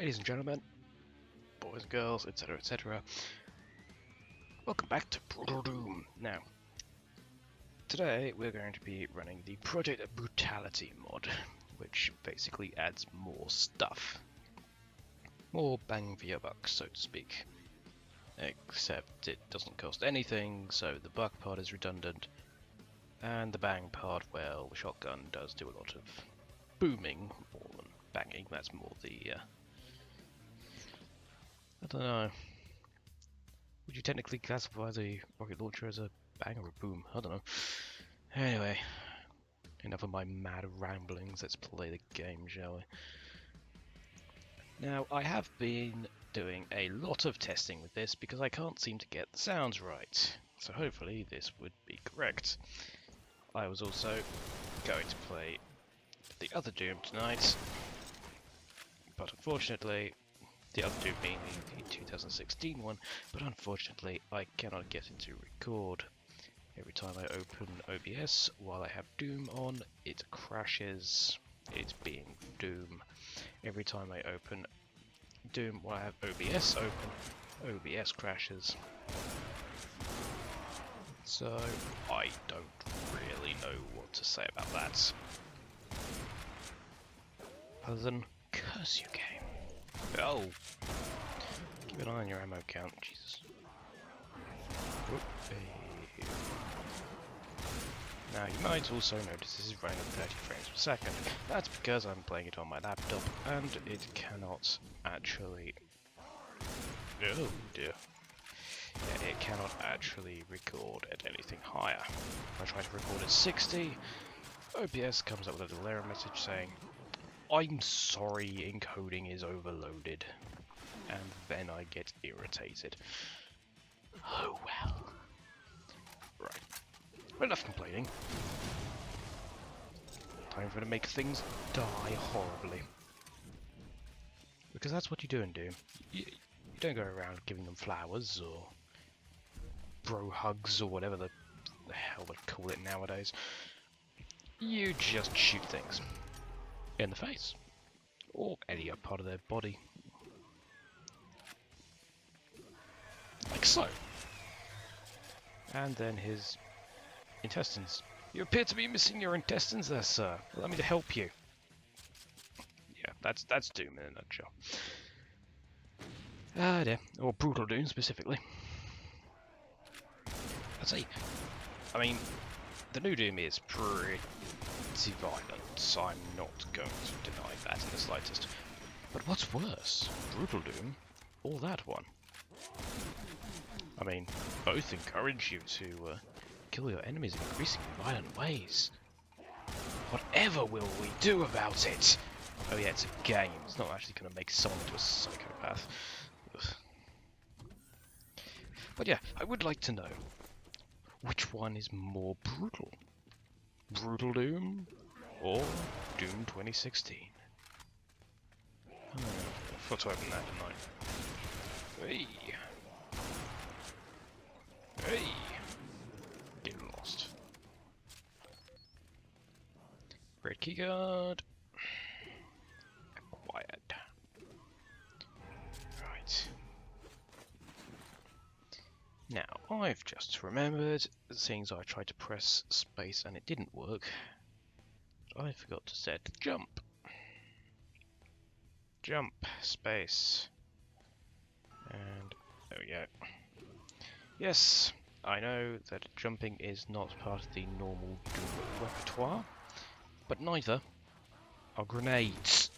Ladies and gentlemen, boys and girls, etc, etc, welcome back to Brutal Doom. Now, today we're going to be running the Project Brutality mod, which basically adds more stuff. More bang for your buck, so to speak. Except it doesn't cost anything, so the buck part is redundant, and the bang part, well, the shotgun does do a lot of booming more than banging. That's more the I don't know. Would you technically classify the rocket launcher as a bang or a boom? I don't know. Anyway, enough of my mad ramblings. Let's play the game, shall we? Now, I have been doing a lot of testing with this because I can't seem to get the sounds right. So hopefully this would be correct. I was also going to play the other Doom tonight, but unfortunately, the other Doom being the 2016 one, but unfortunately I cannot get it to record. Every time I open OBS while I have Doom on, it crashes, it being Doom. Every time I open Doom while I have OBS open, OBS crashes. So I don't really know what to say about that. Other than, curse you, game. Oh! Keep an eye on your ammo count, Jesus. Whoop, hey. Now you might also notice this is running at 30 frames per second. That's because I'm playing it on my laptop and it cannot actually... Oh dear. Yeah, it cannot actually record at anything higher. If I try to record at 60, OBS comes up with a little error message saying, I'm sorry, encoding is overloaded. And then I get irritated. Oh well. Right. Well, enough complaining. Time for me to make things die horribly. Because that's what you do in Doom. You don't go around giving them flowers or bro hugs or whatever the hell they call it nowadays. You just shoot things. In the face. Or any other part of their body. Like so. And then his intestines. You appear to be missing your intestines there, sir. Allow me to help you. Yeah, that's Doom in a nutshell. Ah dear. Or Brutal Doom specifically. I'd say, I mean, the new Doom is pretty violent, so I'm not going to deny that in the slightest. But what's worse, Brutal Doom or that one? I mean, both encourage you to kill your enemies in increasingly violent ways. Whatever will we do about it? Oh yeah, it's a game. It's not actually going to make someone into a psychopath. Ugh. But yeah, I would like to know, which one is more brutal? Brutal Doom or Doom 2016? Oh, I forgot to open that, didn't I? Hey! Hey! Get lost. Red keycard. Acquired. Right. Now, I've just remembered, seeing as I tried to press space and it didn't work, I forgot to set jump. Jump, space. And there we go. Yes, I know that jumping is not part of the normal Doom repertoire, but neither are grenades.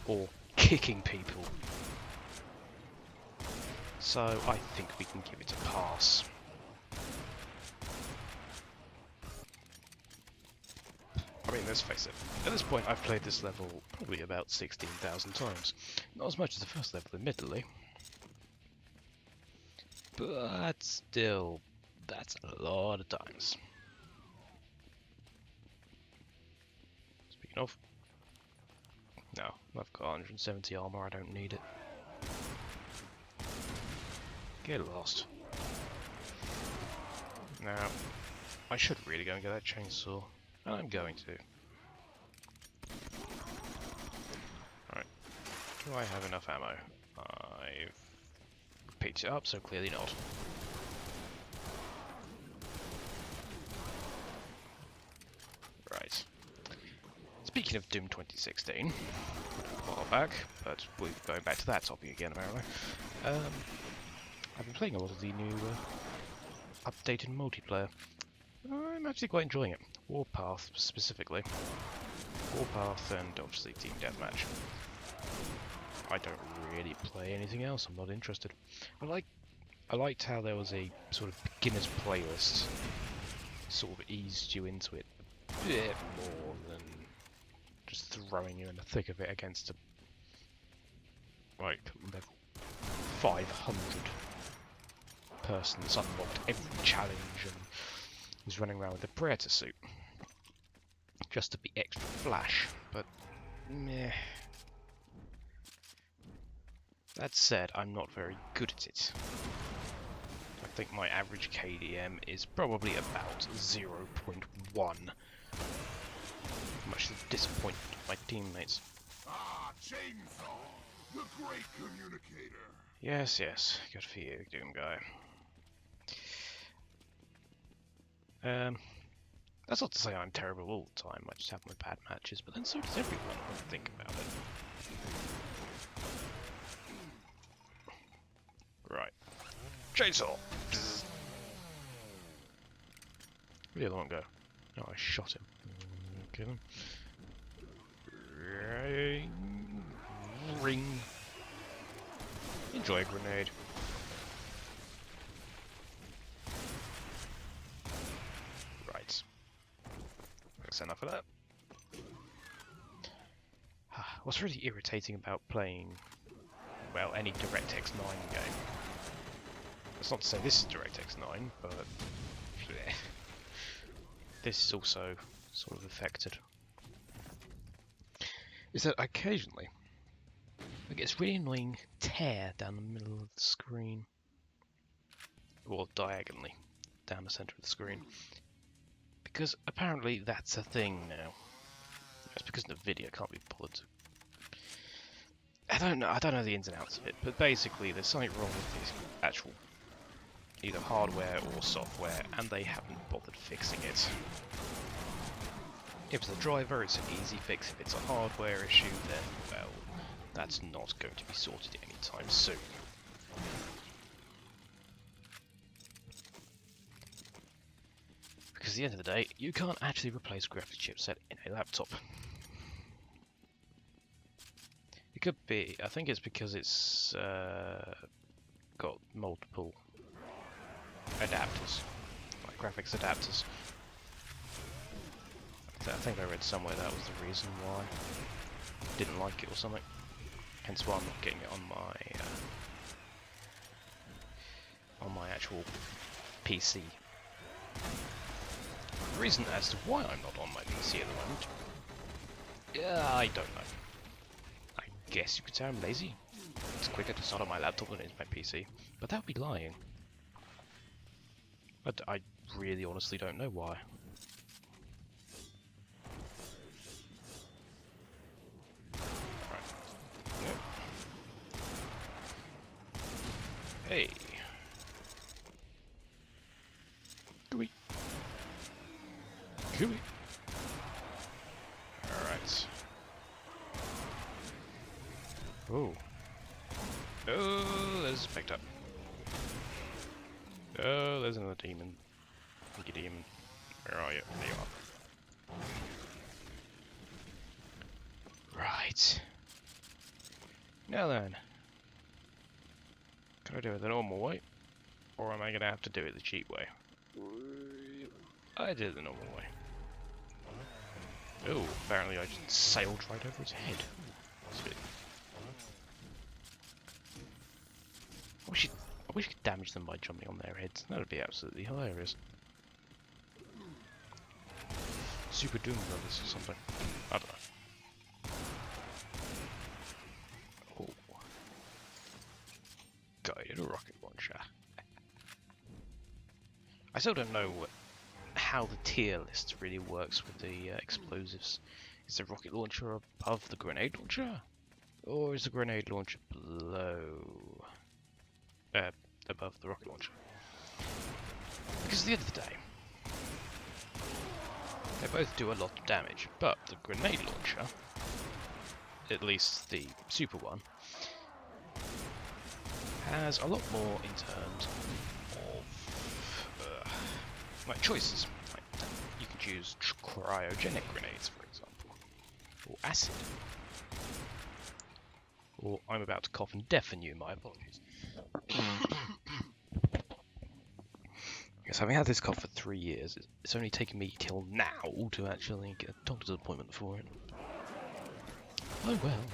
Or kicking people. So I think we can give it a pass. I mean, let's face it, at this point I've played this level probably about 16,000 times. Not as much as the first level, admittedly. But still, that's a lot of times. Speaking of... No, I've got 170 armor, I don't need it. Get lost. Now, I should really go and get that chainsaw. I'm going to. Alright, Do I have enough ammo? I've picked it up, so clearly not. Right. Speaking of Doom 2016, a while back, but we're going back to that topic again apparently. I've been playing a lot of the new updated multiplayer. I'm actually quite enjoying it. Warpath specifically. Warpath and obviously Team Deathmatch. I don't really play anything else, I'm not interested. I liked how there was a sort of beginner's playlist, sort of eased you into it a bit more than just throwing you in the thick of it against a like level 500 person that's unlocked every challenge and is running around with a Predator suit just to be extra flash, but meh. That said, I'm not very good at it. I think my average KDM is probably about 0.1. Much to the disappointment of my teammates. Ah, Chainsaw, the great communicator. Yes, yes, good for you, Doom guy. That's not to say I'm terrible all the time, I just have my bad matches, but then so does everyone when I think about it. Right. Chainsaw! Where'd the other one go? Oh, I shot him. Kill him. Ring. Enjoy a grenade. Right. That's enough of that. What's really irritating about playing, well, any DirectX 9 game. That's not to say this is DirectX 9, but this is also sort of affected. Is that occasionally I get this really annoying tear down the middle of the screen, or diagonally down the center of the screen, because apparently that's a thing now. It's because the video can't be bothered to. I don't know the ins and outs of it, but basically there's something wrong with the actual either hardware or software, and they haven't bothered fixing it. If it's the driver, it's an easy fix. If it's a hardware issue, then, well, that's not going to be sorted anytime soon. Because at the end of the day, you can't actually replace a graphics chipset in a laptop. It could be, I think it's because it's got multiple adapters, like graphics adapters. I think I read somewhere that was the reason why I didn't like it or something. Hence why I'm not getting it on my actual PC. The reason as to why I'm not on my PC at the moment, yeah, I don't know. I guess you could say I'm lazy. It's quicker to start on my laptop than it is my PC, but that would be lying. But I really honestly don't know why. Hey. Gooey. Gooey. Alright. Oh. Oh, there's picked up. Oh, there's another demon. Pinky demon. Where are you? There you are. Right. Now then. Can I do it the normal way? Or am I going to have to do it the cheap way? I did it the normal way. Oh, apparently I just sailed right over its head. Sweet. I wish you could damage them by jumping on their heads. That would be absolutely hilarious. Super Doom Brothers or something. I don't know. Guided rocket launcher. I still don't know how the tier list really works with the explosives. Is the rocket launcher above the grenade launcher? Or is the grenade launcher below? Above the rocket launcher? Because at the end of the day, they both do a lot of damage, but the grenade launcher, at least the super one, has a lot more in terms of like choices. Like, you can choose cryogenic grenades, for example, or acid. Or I'm about to cough and deafen you, my apologies. Yes, having had this cough for 3 years, it's only taken me till now to actually get a doctor's appointment for it. Oh well.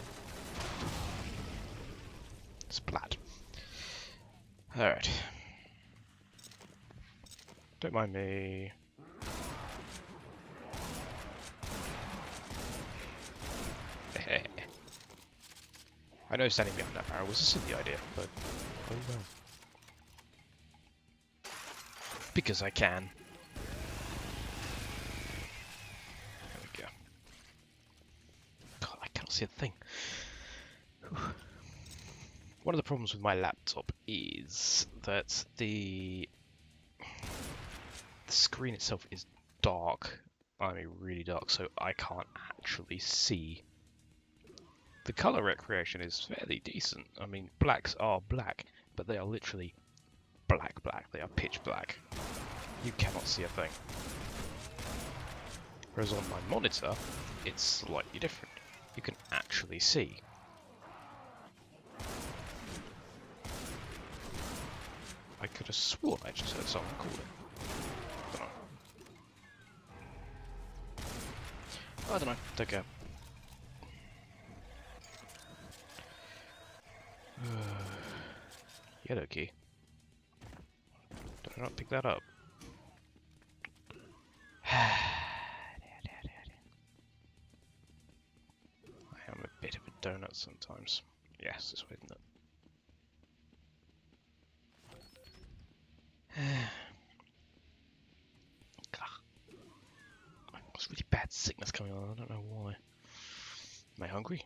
Splat. Alright. Don't mind me. I know standing behind that barrel was a silly idea, but oh well. Because I can. There we go. God, I can't see a thing. Whew. One of the problems with my laptop is that the screen itself is dark. I mean, really dark, so I can't actually see. The color recreation is fairly decent. I mean, blacks are black, but they are literally black. They are pitch black. You cannot see a thing. Whereas on my monitor, it's slightly different. You can actually see. I could have sworn I just heard someone call it. I don't know. Don't care. Yellow key. Did I not pick that up? I am a bit of a donut sometimes. Yes, this way, isn't it? It's really bad sickness coming on. I don't know why. Am I hungry?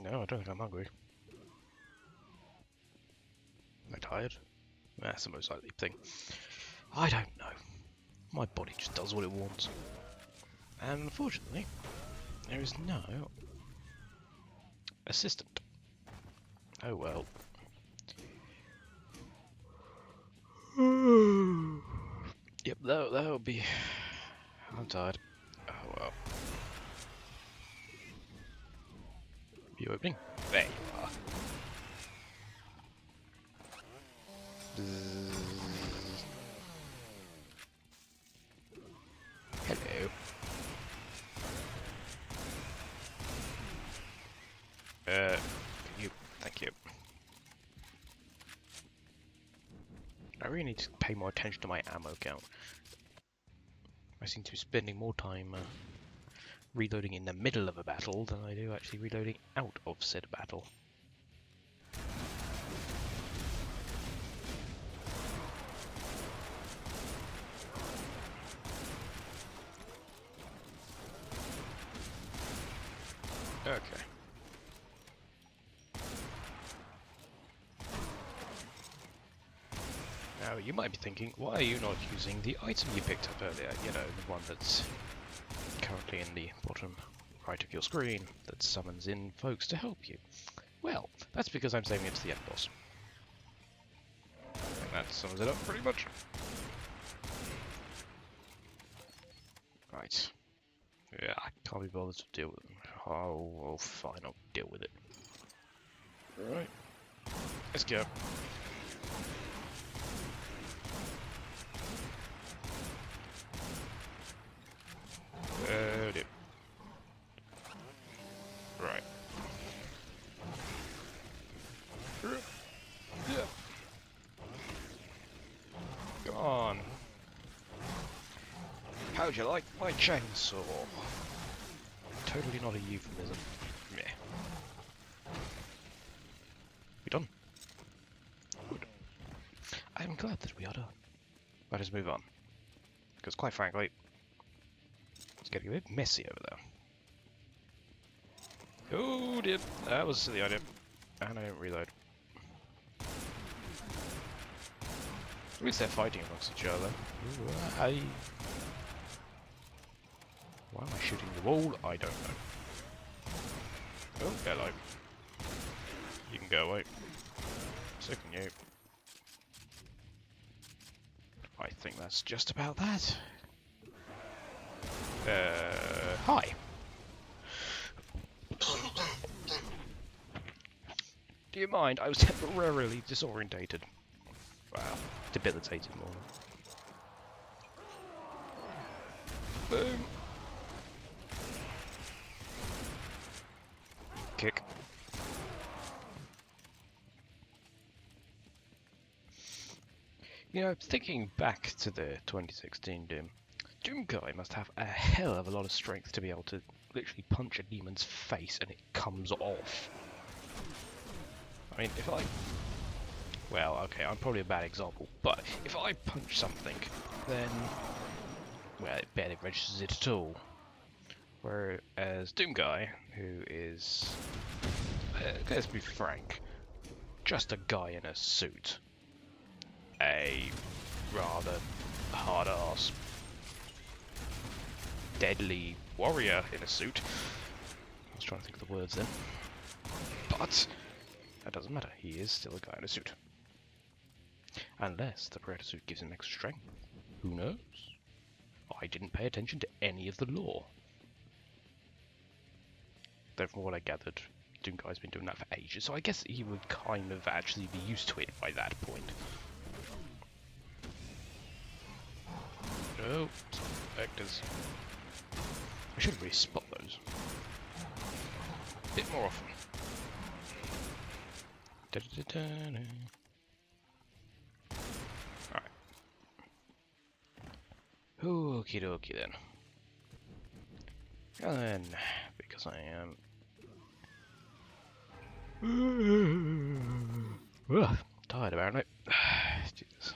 No, I don't think I'm hungry. Am I tired? That's the most likely thing. I don't know. My body just does what it wants. And unfortunately, there is no assistant. Oh well. Yep, that'll be... I'm tired. Oh well. You opening? There you are. Hello. Thank you. I really need to pay more attention to my ammo count. I seem to be spending more time reloading in the middle of a battle than I do actually reloading out of said battle. Okay. Now you might be thinking, why are you not using the item you picked up earlier? You know, the one that's currently in the bottom right of your screen that summons in folks to help you. Well, that's because I'm saving it to the end boss. And that sums it up pretty much. Right. Yeah, I can't be bothered to deal with them. Oh, well, fine, I'll deal with it. Alright. Let's go. Oh dear. Right. Yeah. Come on. How'd you like my chainsaw? Totally not a euphemism. Meh. We done? Good. I'm glad that we are done. Let us move on. Because quite frankly, it's getting a bit messy over there. Oh dear, that was a silly idea. And I didn't reload. At least they're fighting amongst each other. Ooh, hey. Why am I shooting the wall? I don't know. Oh, hello. You can go away. So can you. I think that's just about that. Hi. Do you mind? I was temporarily disorientated. Wow. Debilitated more. Boom. Kick. You know, thinking back to the 2016 Doom Guy must have a hell of a lot of strength to be able to literally punch a demon's face and it comes off. I mean, if I... Well, okay, I'm probably a bad example, but if I punch something, then... Well, it barely registers it at all. Whereas Doom Guy, who is... let's be frank, just a guy in a suit. A rather hard-ass, deadly warrior in a suit. I was trying to think of the words then. But that doesn't matter, he is still a guy in a suit. Unless the Predator suit gives him extra strength. Who knows? I didn't pay attention to any of the lore. Though from what I gathered, Doom Guy's been doing that for ages, so I guess he would kind of actually be used to it by that point. Oh, some vectors. I should really spot those. A bit more often. Alright. Okie dokie then. And then, because I am... tired apparently. Jesus.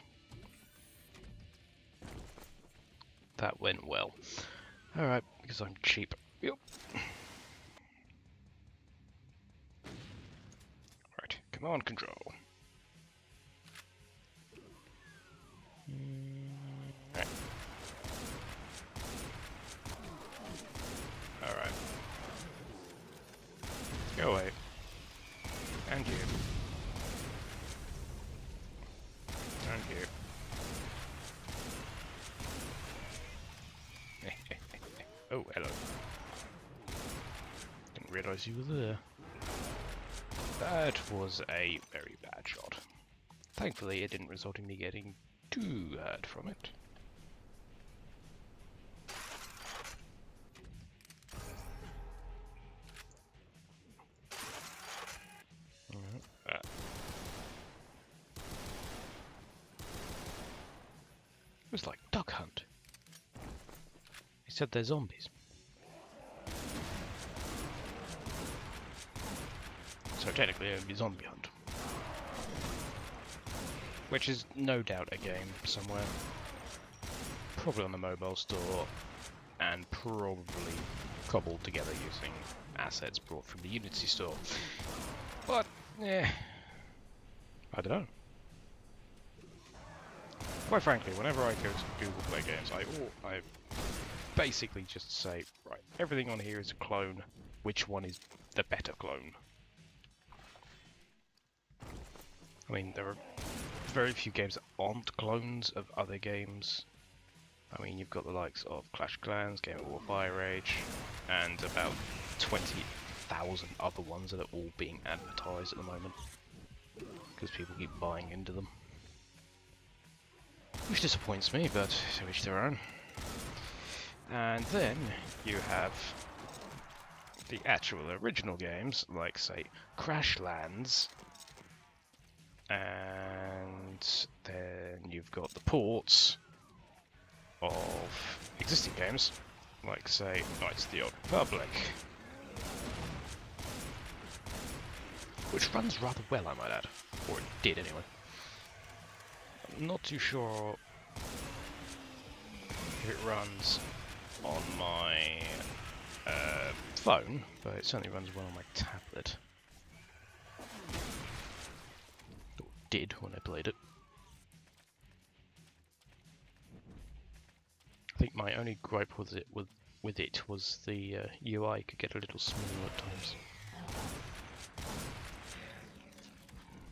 That went well. Alright, because I'm cheap. Yep. Right, command control. Right. Alright. Go away. And you. And you. Oh, hello. Didn't realise you were there. That was a very bad shot. Thankfully, it didn't result in me getting too hurt from it. It was like Duck Hunt. Except they're zombies. So technically it would be Zombie Hunt. Which is no doubt a game somewhere. Probably on the mobile store. And probably cobbled together using assets brought from the Unity store. But, yeah, I don't know. Quite frankly, whenever I go to Google Play Games, I basically just say, right, everything on here is a clone. Which one is the better clone? I mean, there are very few games that aren't clones of other games. I mean, you've got the likes of Clash of Clans, Game of War, Fire Age, and about 20,000 other ones that are all being advertised at the moment. Because people keep buying into them. Which disappoints me, but to each their own. And then you have the actual original games, like say Crashlands, and then you've got the ports of existing games, like say Knights of the Old Republic, which runs rather well, I might add, or it did anyway. I'm not too sure if it runs on my phone, but it certainly runs well on my tablet. Or did when I played it. I think my only gripe with it was the UI could get a little small at times.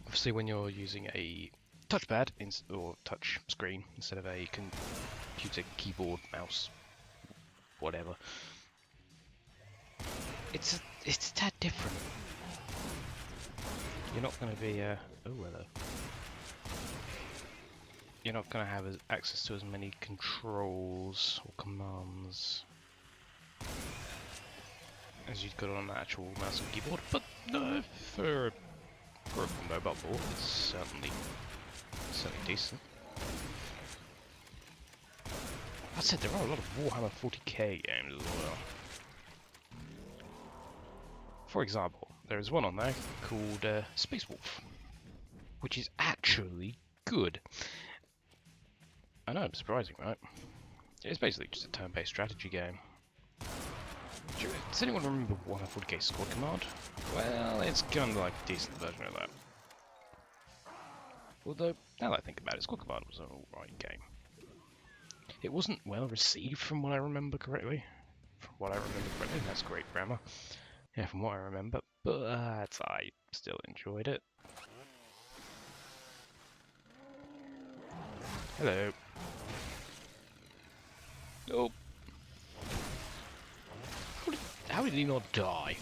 Obviously, when you're using a touchpad or touch screen instead of a computer keyboard, mouse, whatever, it's a tad different. You're not going to be oh hello. You're not going to have access to as many controls or commands as you'd got on an actual mouse and keyboard, but for a mobile board, it's certainly decent. That said, there are a lot of Warhammer 40k games as well. For example, there is one on there called Space Wolf, which is actually good. I know, surprising, right? It's basically just a turn-based strategy game. Does anyone remember Warhammer 40k Squad Command? Well, it's kind of like a decent version of that. Although, now that I think about it, Squad Command was an alright game. It wasn't well received from what I remember correctly. That's great grammar. Yeah, from what I remember, but I still enjoyed it. Hello. Oh. How did he not die?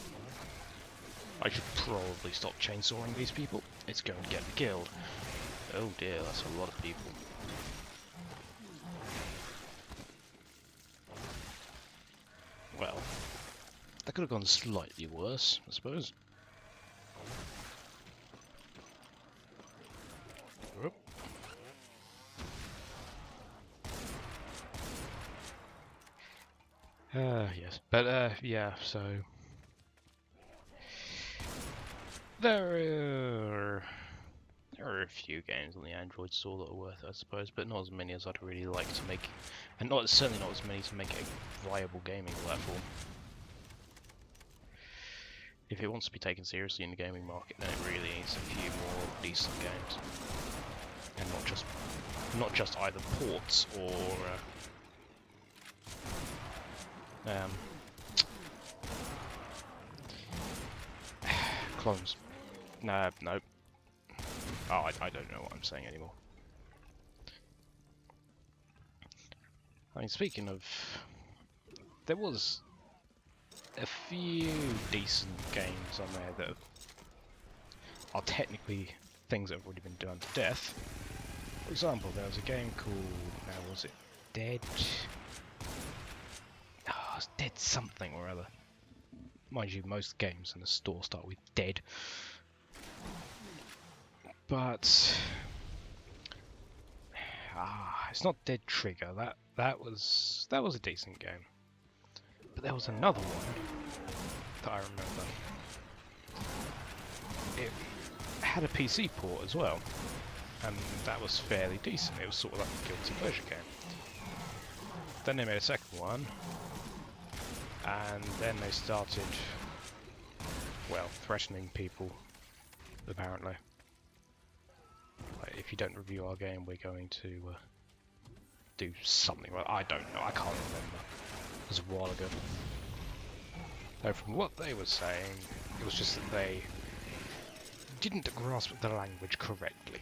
I should probably stop chainsawing these people. It's going to get me killed. Oh dear, that's a lot of people. Well, that could have gone slightly worse, I suppose. Whoop. Yes, but yeah, so there are a few games on the Android store that are worth it, I suppose, but not as many as I'd really like to make, and certainly not as many to make it a viable gaming platform. If it wants to be taken seriously in the gaming market, then it really needs a few more decent games, and not just either ports or clones. No. Oh, I don't know what I'm saying anymore. I mean, speaking of, there was a few decent games on there that are technically things that have already been done to death. For example, there was a game called, was it Dead? Oh, it's Dead something or other. Mind you, most games in the store start with Dead. But it's not Dead Trigger. That was a decent game. But there was another one that I remember. It had a PC port as well, and that was fairly decent. It was sort of like a guilty pleasure game. Then they made a second one, and then they started, well, threatening people, apparently. Like, if you don't review our game, we're going to do something. Well, I don't know, I can't remember. It was a while ago. So from what they were saying, it was just that they didn't grasp the language correctly,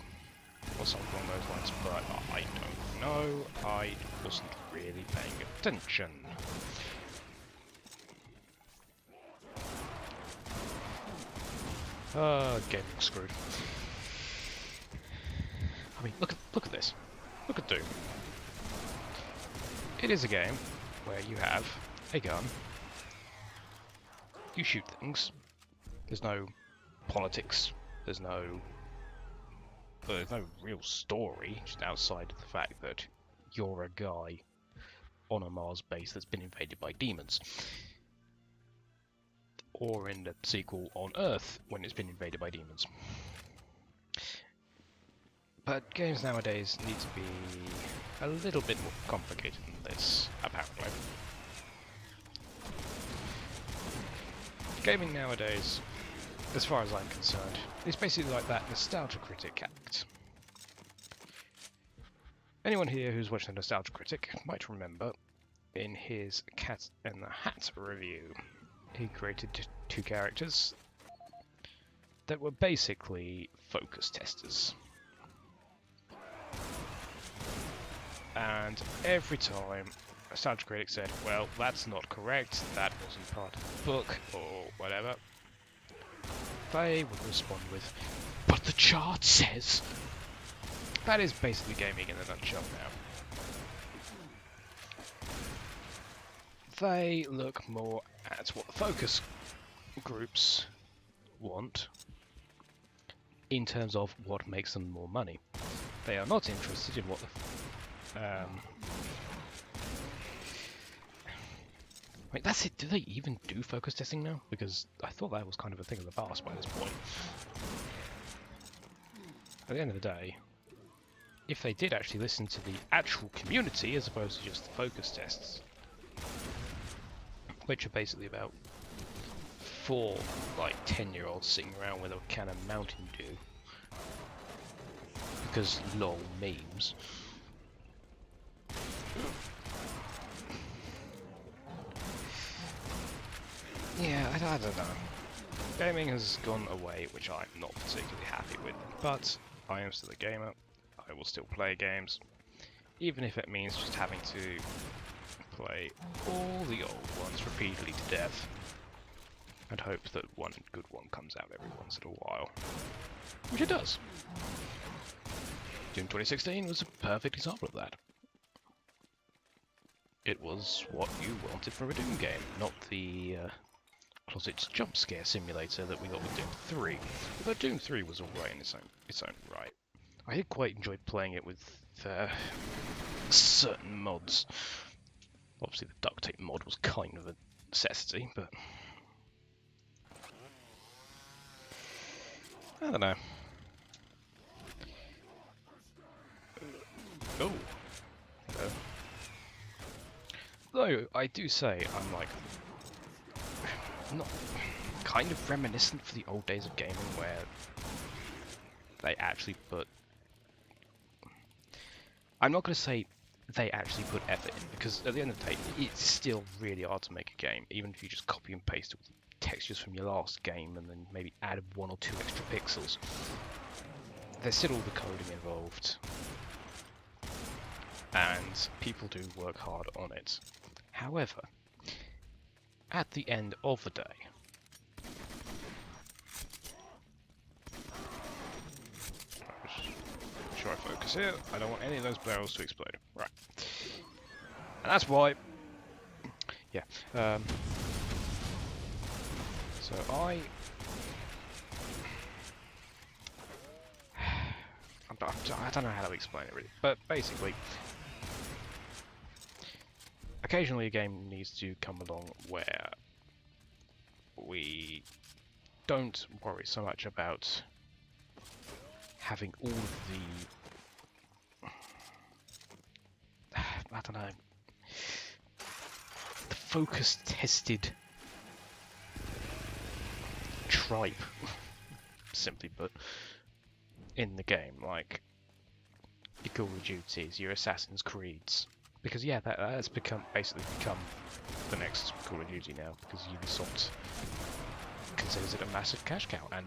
or something along those lines, but I don't know, I wasn't really paying attention. Getting screwed. I mean, look at this. Look at Doom. It is a game where you have a gun, you shoot things, there's no politics, there's no real story, just outside of the fact that you're a guy on a Mars base that's been invaded by demons. Or in the sequel, on Earth, when it's been invaded by demons. But games nowadays need to be a little bit more complicated than this, apparently. Gaming nowadays, as far as I'm concerned, is basically like that Nostalgia Critic act. Anyone here who's watched the Nostalgia Critic might remember in his Cat in the Hat review, he created two characters that were basically focus testers. And every time a Nostalgia Critic said, well, that's not correct, that wasn't part of the book, or whatever, they would respond with, but the chart says... That is basically gaming in a nutshell now. They look more at what the focus groups want in terms of what makes them more money. They are not interested in what the... Wait, that's it. Do they even do focus testing now? Because I thought that was kind of a thing of the past by this point. At the end of the day, if they did actually listen to the actual community as opposed to just the focus tests, which are basically about 4 like 10-year-olds sitting around with a can of Mountain Dew because lol memes. Yeah, I don't know. Gaming has gone away, which I'm not particularly happy with, but I am still a gamer. I will still play games, even if it means just having to play all the old ones repeatedly to death, and hope that one good one comes out every once in a while, which it does. Doom 2016 was a perfect example of that. It was what you wanted from a Doom game, not the closet jump scare simulator that we got with Doom 3. Although Doom 3 was alright in its own right. I did quite enjoy playing it with certain mods. Obviously the duct tape mod was kind of a necessity, but... I don't know. Oh. Hello. Though, I do say I'm like... not kind of reminiscent for the old days of gaming where they actually put... I'm not going to say they actually put effort in, because at the end of the day, it's still really hard to make a game, even if you just copy and paste all the textures from your last game and then maybe add 1 or 2 extra pixels. There's still all the coding involved, and people do work hard on it. However, at the end of the day, make sure I focus here. I don't want any of those barrels to explode. Right. And that's why... Yeah. So I don't know how to explain it really, but basically, occasionally a game needs to come along where we don't worry so much about having all of the, I don't know, the focus tested tripe, simply put, in the game, like your Call of Duties, your Assassin's Creeds, because yeah, that's basically become the next Call of Duty now, because Ubisoft considers it a massive cash cow, and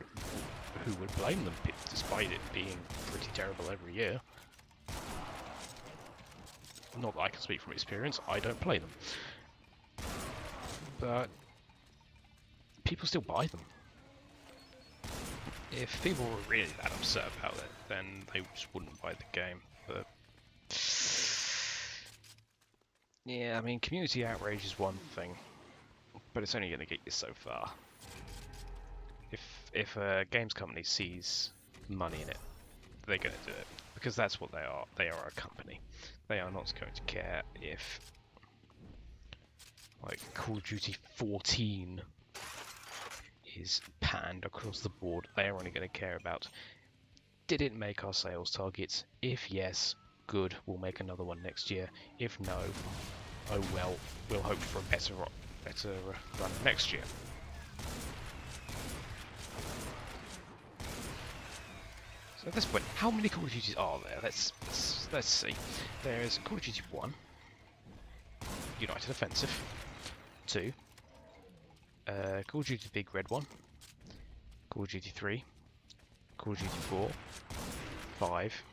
who would blame them, despite it being pretty terrible every year. Not that I can speak from experience, I don't play them, but people still buy them. If people were really that upset about it, then they just wouldn't buy the game. But yeah, I mean, community outrage is one thing, but it's only going to get you so far. If a games company sees money in it, they're going to do it, because that's what they are. They are a company. They are not going to care if, like, Call of Duty 14 is panned across the board. They are only going to care about, did it make our sales targets? If yes, good, we'll make another one next year. If no, oh well, we'll hope for a better run next year. So at this point, how many Call of Duties are there? Let's see. There's Call of Duty 1, United Offensive, 2, Call of Duty Big Red 1, Call of Duty 3, Call of Duty 4, 5,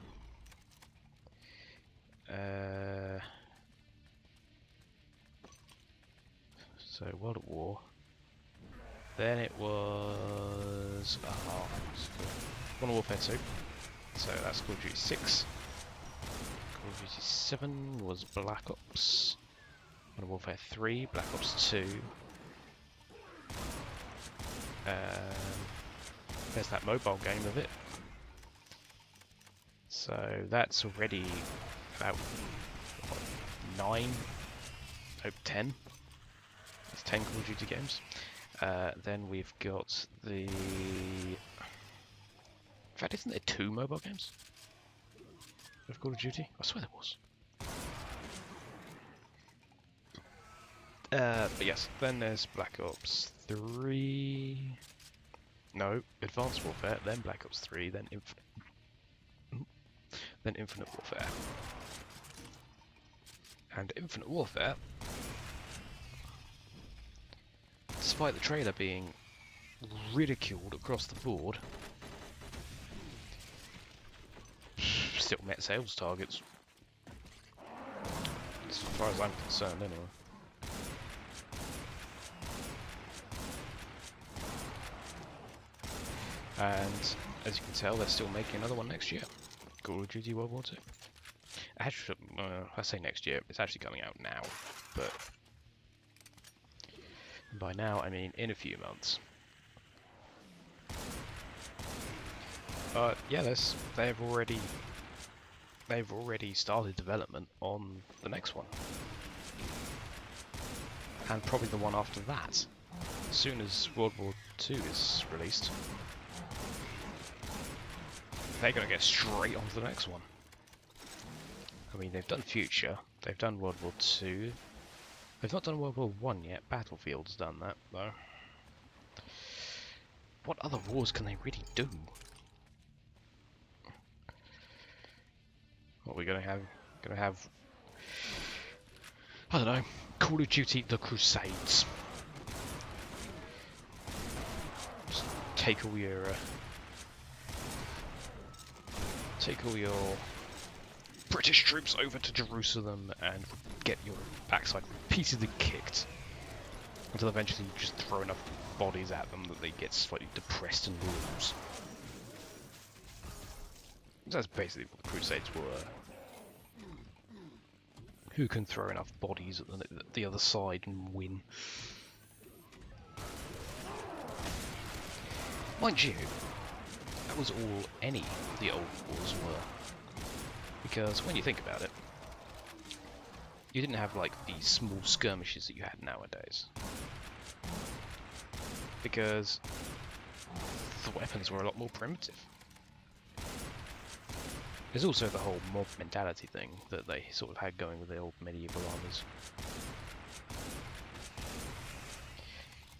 so World at War. Then it was Modern Warfare 2. So that's Call of Duty 6. Call of Duty 7 was Black Ops. Modern Warfare 3, Black Ops 2. There's that mobile game of it. So that's already about what, 9, oh 10. It's 10 Call of Duty games. Then we've got the... In fact, isn't there 2 mobile games of Call of Duty? I swear there was. But yes, then there's Black Ops 3... No, Advanced Warfare, then Black Ops 3, then Infinite Warfare. And Infinite Warfare, despite the trailer being ridiculed across the board, still met sales targets. As far as I'm concerned, anyway. And as you can tell, they're still making another one next year. Call of Duty World War II. Actually, I say next year, it's actually coming out now, but by now I mean in a few months. Yeah, they've already started development on the next one, and probably the one after that. As soon as World War II is released, they're going to get straight on to the next one. I mean, they've done Future, they've done World War II, they've not done World War I yet. Battlefield's done that, though. What other wars can they really do? What are we going to have? I don't know, Call of Duty The Crusades. Just take all your British troops over to Jerusalem and get your backside repeatedly kicked until eventually you just throw enough bodies at them that they get slightly depressed and lose. That's basically what the Crusades were. Who can throw enough bodies at the other side and win? Mind you, that was all any of the old wars were. Because when you think about it, you didn't have like these small skirmishes that you had nowadays. Because the weapons were a lot more primitive. There's also the whole mob mentality thing that they sort of had going with the old medieval armies.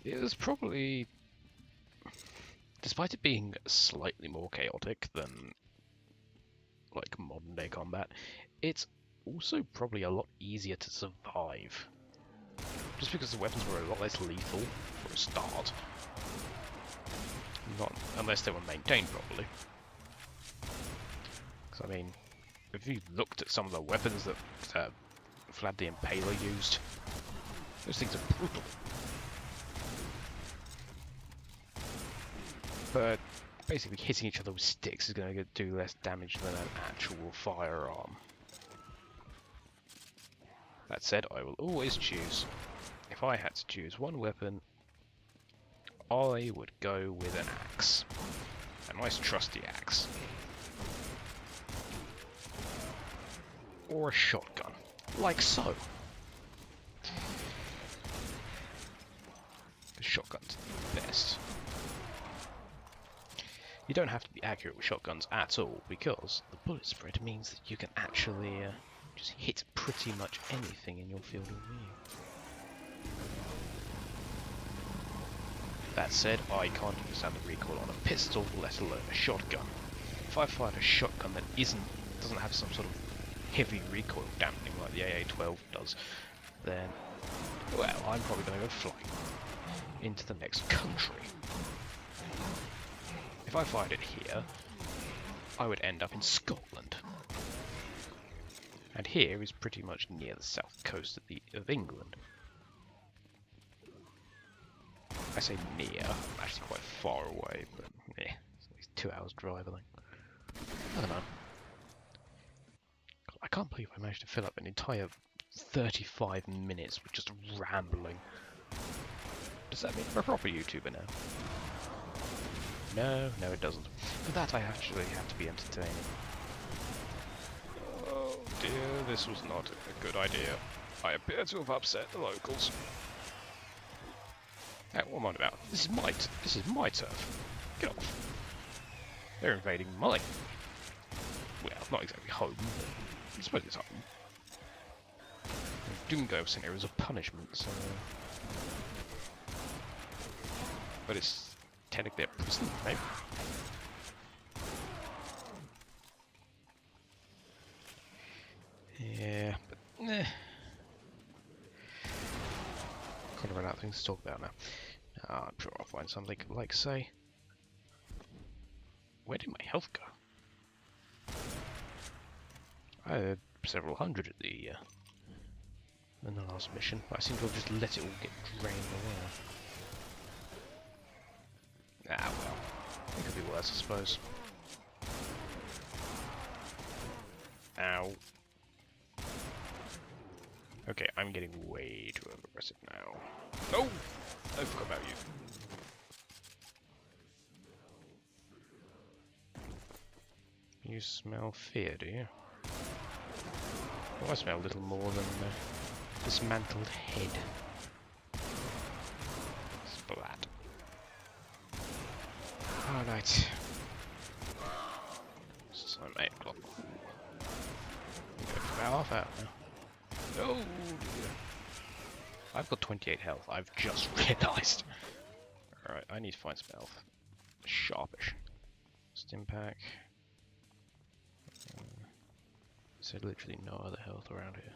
It was probably, despite it being slightly more chaotic than like modern day combat, it's also probably a lot easier to survive. Just because the weapons were a lot less lethal for a start. Not unless they were maintained properly. I mean, if you looked at some of the weapons that Vlad the Impaler used, those things are brutal. But basically hitting each other with sticks is going to do less damage than an actual firearm. That said, I will always choose, if I had to choose one weapon, I would go with an axe. A nice trusty axe. Or a shotgun, like so. The shotgun's the best. You don't have to be accurate with shotguns at all, because the bullet spread means that you can actually just hit pretty much anything in your field of view. That said, I can't understand the recoil on a pistol, let alone a shotgun. if I fired a shotgun that doesn't have some sort of heavy recoil dampening like the AA-12 does, then, well, I'm probably going to go flying into the next country. If I fired it here, I would end up in Scotland. And here is pretty much near the south coast of England. I say near, I'm actually quite far away, but yeah, it's at least 2 hours drive, I think. I don't know. I can't believe I managed to fill up an entire 35 minutes with just rambling. Does that mean I'm a proper YouTuber now? No, it doesn't. For that I actually have to be entertaining. Oh dear, this was not a good idea. I appear to have upset the locals. What am I on about? This is my turf. Get off. They're invading mine. Well, not exactly home, but I suppose it's home. Doomgo Center is a punishment, so... But it's technically a prison, right? Yeah, but eh. Kind of run out of things to talk about now. I'm sure I'll find something like, say, where did my health go? I had several hundred at the in the last mission, but I seem to have just let it all get drained away. Ah well, it could be worse, I suppose. Ow. Okay, I'm getting way too aggressive now. Oh! I forgot about you. You smell fear, do you? Oh, I smell a little more than dismantled head. Splat. Alright. So I'm 8 o'clock. About half hour now. Oh dear. I've got 28 health, I've just realised. Alright, I need to find some health. Sharpish. Stim pack. Is there literally no other health around here?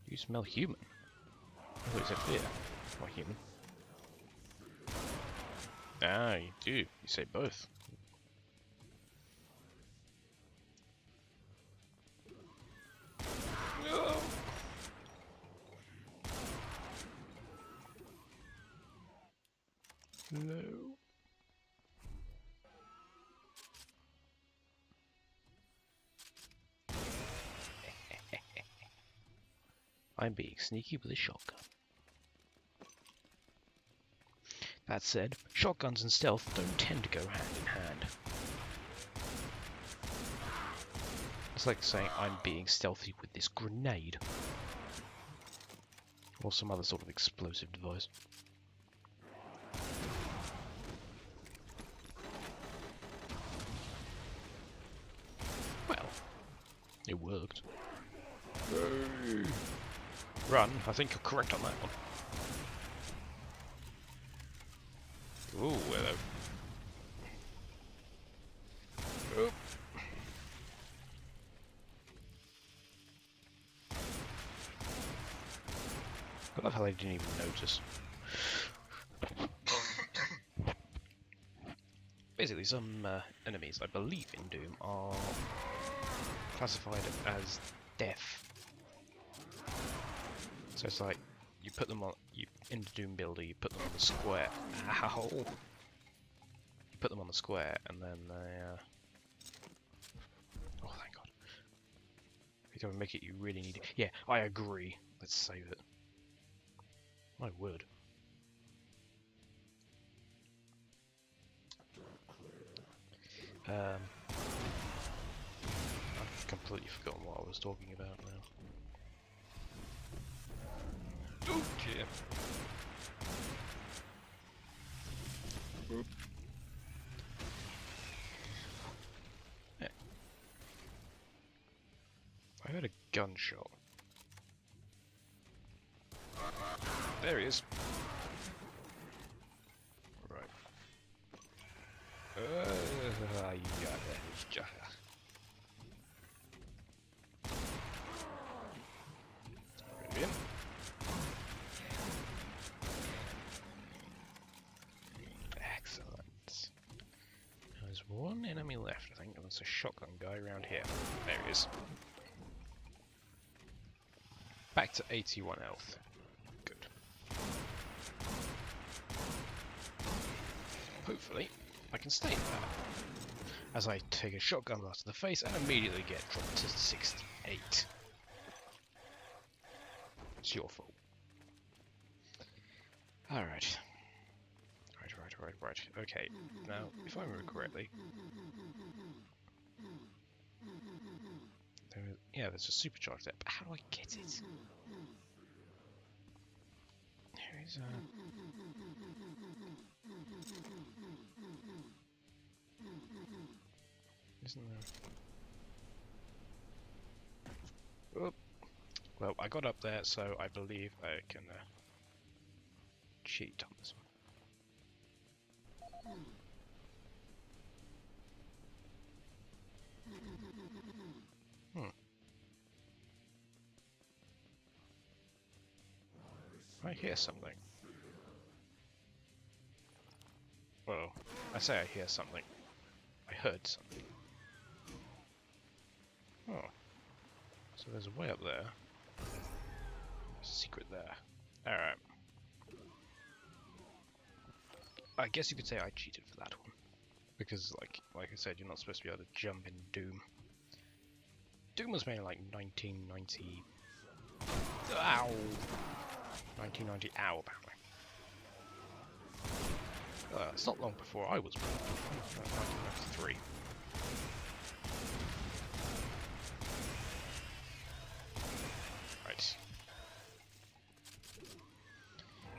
You smell human. Oh, is it fear? Not human. Ah, you do. You say both. No. No. I'm being sneaky with a shotgun. That said, shotguns and stealth don't tend to go hand in hand. It's like saying I'm being stealthy with this grenade. Or some other sort of explosive device. Well, it worked. Yay. Run, I think you're correct on that one. Ooh, hello. Oop. I love how they didn't even notice. Basically, some enemies, I believe in Doom, are classified as deaf. So it's like, you put them on, in the Doom builder, you put them on the square. Ow! You put them on the square, and then they, oh, thank God. If you don't make it, you really need it. Yeah, I agree. Let's save it. My word. I've completely forgotten what I was talking about now. Oh dear. Oop. Yeah. I heard a gunshot. There he is. Right. Brilliant. Excellent. There's one enemy left, I think, and that's a shotgun guy around here. There he is. Back to 81 health. Good. Hopefully, I can stay there. As I take a shotgun blast to the face and immediately get dropped to 68. It's your fault. Alright. Right. Okay, now, if I remember correctly... there's a supercharge there, but how do I get it? There is a... Isn't there... Oh. Well, I got up there, so I believe I can cheat on this one. I hear something. Well, I say I hear something. I heard something. Oh. So there's a way up there. There's a secret there. Alright. I guess you could say I cheated for that one. Because, like I said, you're not supposed to be able to jump in Doom. Doom was made in, like, 1990... Ow! 1990, ow, apparently. It's not long before I was born. 1993. Right.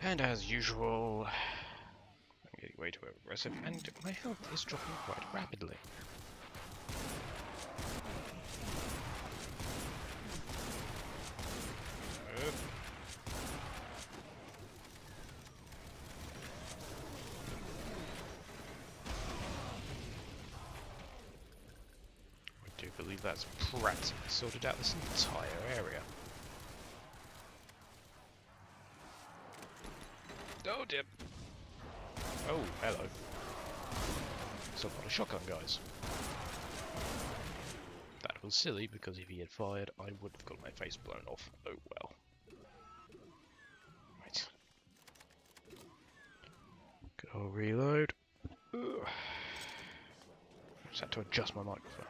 And as usual, I'm getting way too aggressive, and my health is dropping quite rapidly. I believe that's practically sorted out this entire area. Oh dear. Oh, hello. So a lot of shotgun guys. That was silly because if he had fired, I would have got my face blown off. Oh well. Right. Good old reload. Ugh. Just had to adjust my microphone.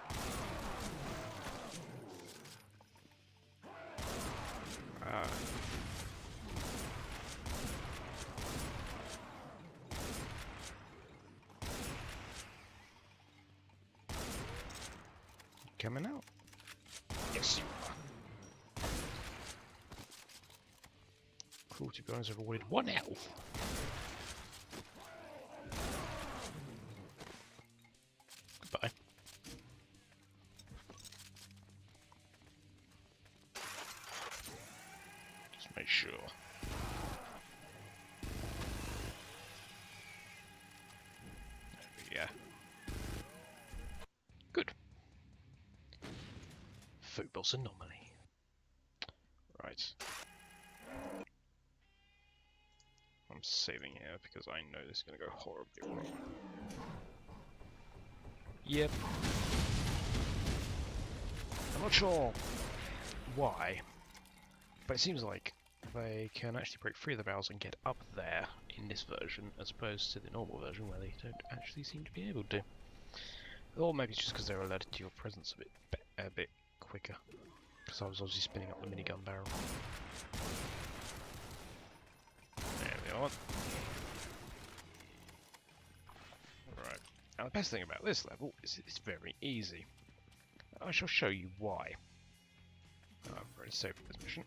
Coming out? Yes, you are. Cruelty bonus have awarded 1 health. Goodbye. Just make sure. There we go. Good. Phobos anomaly. Right. I'm saving here because I know this is going to go horribly wrong. Yep. I'm not sure why, but it seems like they can actually break free of the barrels and get up there in this version, as opposed to the normal version where they don't actually seem to be able to. Or maybe it's just because they're alerted to your presence a bit quicker, because I was obviously spinning up the minigun barrel. There we are. Right. Now the best thing about this level is it's very easy. I shall show you why. I'm ready to save for this mission.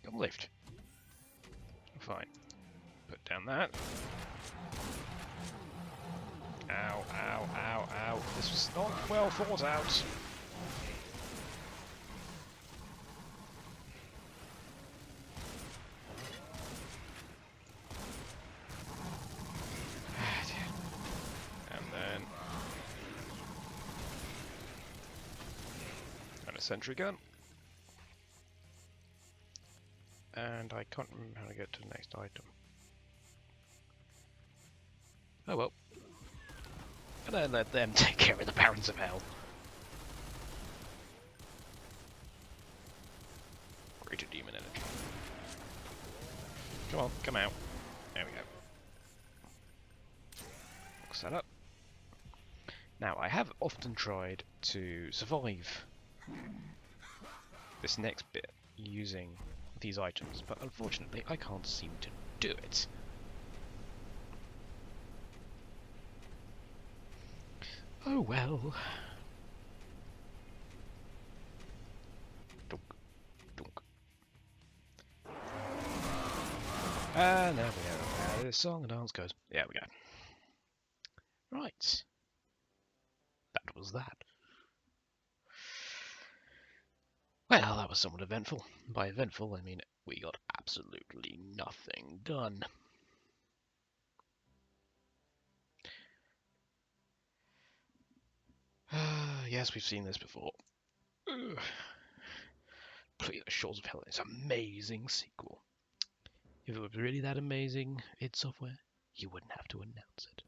Come lift. Fine. Put down that. Ow, ow, ow, ow. This was not well thought out. And then sentry gun. And I can't remember how to get to the next item. Oh well. And then let them take care of the Barons of Hell. Greater demon energy. Come on, come out. There we go. Set up. Now, I have often tried to survive this next bit using these items, but unfortunately I can't seem to do it. Oh well. Dunk, dunk. And there we go. This song and dance goes. There we go. Right. That was that. Well, that was somewhat eventful. By eventful, I mean we got absolutely nothing done. Yes, we've seen this before. Play the Shores of Hell is an amazing sequel. If it was really that amazing, id Software, you wouldn't have to announce it.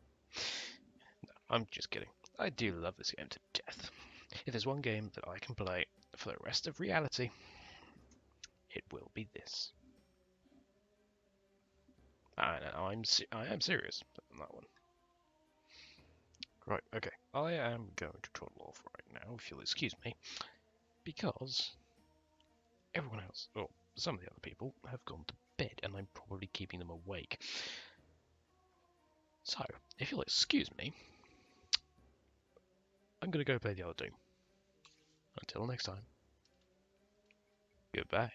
No, I'm just kidding. I do love this game to death. If there's one game that I can play for the rest of reality, it will be this. I am serious on that one. Right, okay. I am going to toddle off right now, if you'll excuse me, because everyone else, or some of the other people, have gone to bed, and I'm probably keeping them awake. So, if you'll excuse me, I'm going to go play the other Doom. Until next time, goodbye.